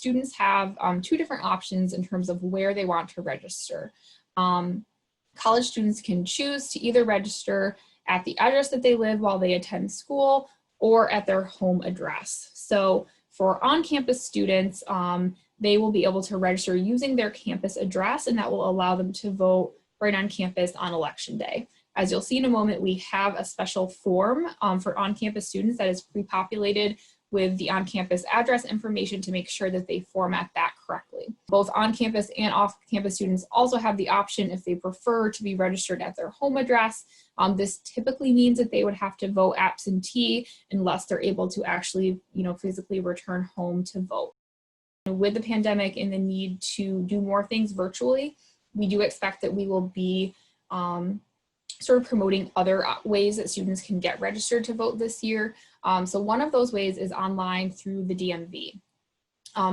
students have two different options in terms of where they want to register. College students can choose to either register at the address that they live while they attend school or at their home address. So for on-campus students, they will be able to register using their campus address, and that will allow them to vote right on campus on election day. As you'll see in a moment, we have a special form for on-campus students that is pre-populated with the on-campus address information to make sure that they format that correctly. Both on-campus and off-campus students also have the option, if they prefer, to be registered at their home address. This typically means that they would have to vote absentee unless they're able to actually, physically return home to vote. With the pandemic and the need to do more things virtually, we do expect that we will be sort of promoting other ways that students can get registered to vote this year. So one of those ways is online through the DMV.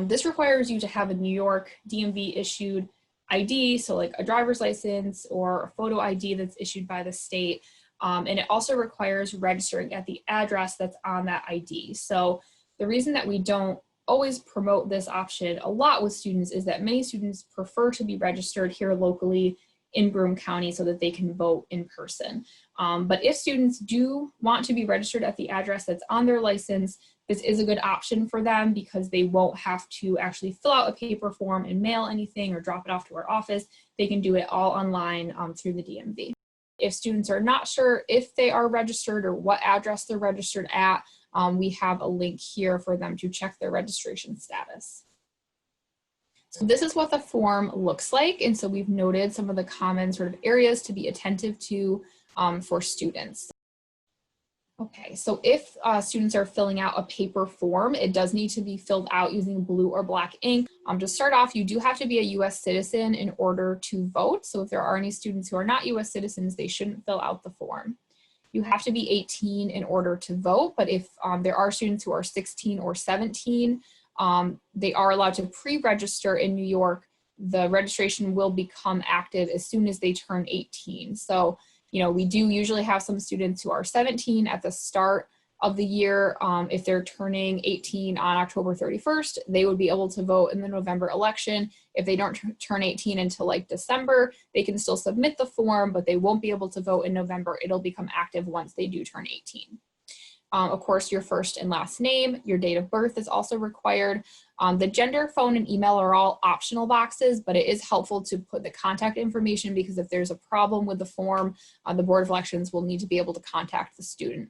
This requires you to have a New York DMV issued ID, so like a driver's license or a photo ID that's issued by the state. And it also requires registering at the address that's on that ID. So the reason that we don't always promote this option a lot with students is that many students prefer to be registered here locally in Broome County so that they can vote in person. But if students do want to be registered at the address that's on their license, this is a good option for them because they won't have to actually fill out a paper form and mail anything or drop it off to our office. They can do it all online through the DMV. If students are not sure if they are registered or what address they're registered at, we have a link here for them to check their registration status. So this is what the form looks like. And so we've noted some of the common sort of areas to be attentive to for students. Okay, so if students are filling out a paper form, it does need to be filled out using blue or black ink. To start off, you do have to be a US citizen in order to vote. So if there are any students who are not US citizens, they shouldn't fill out the form. You have to be 18 in order to vote, but if there are students who are 16 or 17, they are allowed to pre-register in New York. The registration will become active as soon as they turn 18. So, we do usually have some students who are 17 at the start of the year. If they're turning 18 on October 31st, they would be able to vote in the November election. If they don't turn 18 until like December, they can still submit the form, but they won't be able to vote in November. It'll become active once they do turn 18. Of course, your first and last name, your date of birth is also required. The gender, phone, and email are all optional boxes, but it is helpful to put the contact information because if there's a problem with the form, the Board of Elections will need to be able to contact the student.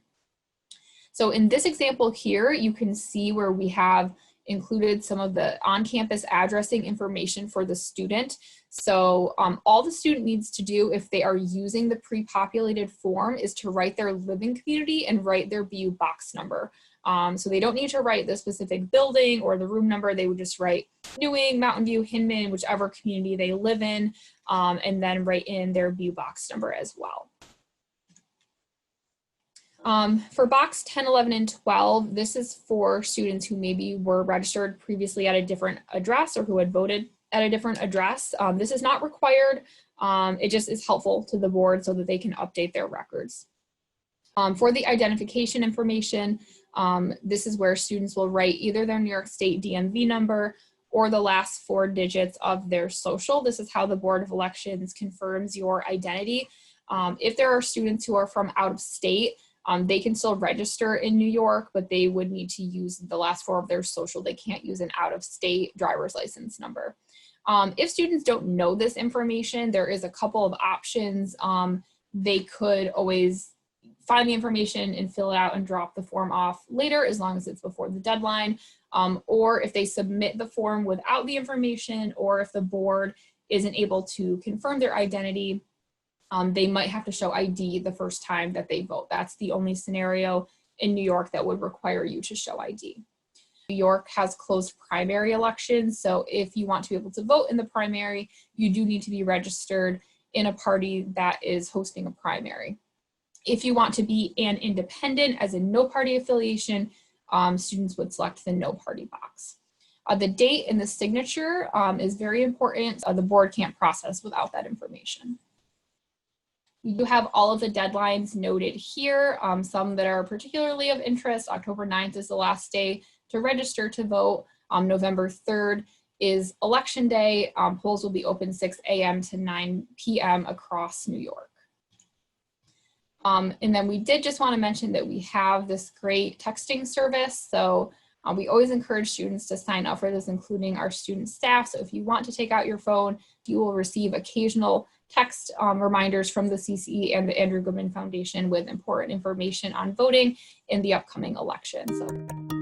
So in this example here, you can see where we have included some of the on-campus addressing information for the student. So all the student needs to do if they are using the pre-populated form is to write their living community and write their BU box number. So they don't need to write the specific building or the room number. They would just write Newing, Mountain View, Hinman, whichever community they live in, and then write in their BU box number as well. For box 10, 11, and 12, this is for students who maybe were registered previously at a different address or who had voted at a different address. This is not required. It just is helpful to the board so that they can update their records. For the identification information, this is where students will write either their New York State DMV number or the last 4 digits of their social. This is how the Board of Elections confirms your identity. If there are students who are from out of state, they can still register in New York, but they would need to use the last 4 of their social. They can't use an out-of-state driver's license number. If students don't know this information, there is a couple of options. They could always find the information and fill it out and drop the form off later as long as it's before the deadline. Or if they submit the form without the information, or if the board isn't able to confirm their identity, they might have to show ID the first time that they vote. That's the only scenario in New York that would require you to show ID. New York has closed primary elections, so if you want to be able to vote in the primary, you do need to be registered in a party that is hosting a primary. If you want to be an independent, as in no party affiliation, students would select the no party box. The date and the signature is very important. The board can't process without that information. We do have all of the deadlines noted here, some that are particularly of interest. October 9th is the last day to register to vote. November 3rd is election day. Polls will be open 6 a.m. to 9 p.m. across New York. And then we did just want to mention that we have this great texting service. So we always encourage students to sign up for this, including our student staff. So if you want to take out your phone, you will receive occasional text reminders from the CCE and the Andrew Goodman Foundation with important information on voting in the upcoming election. So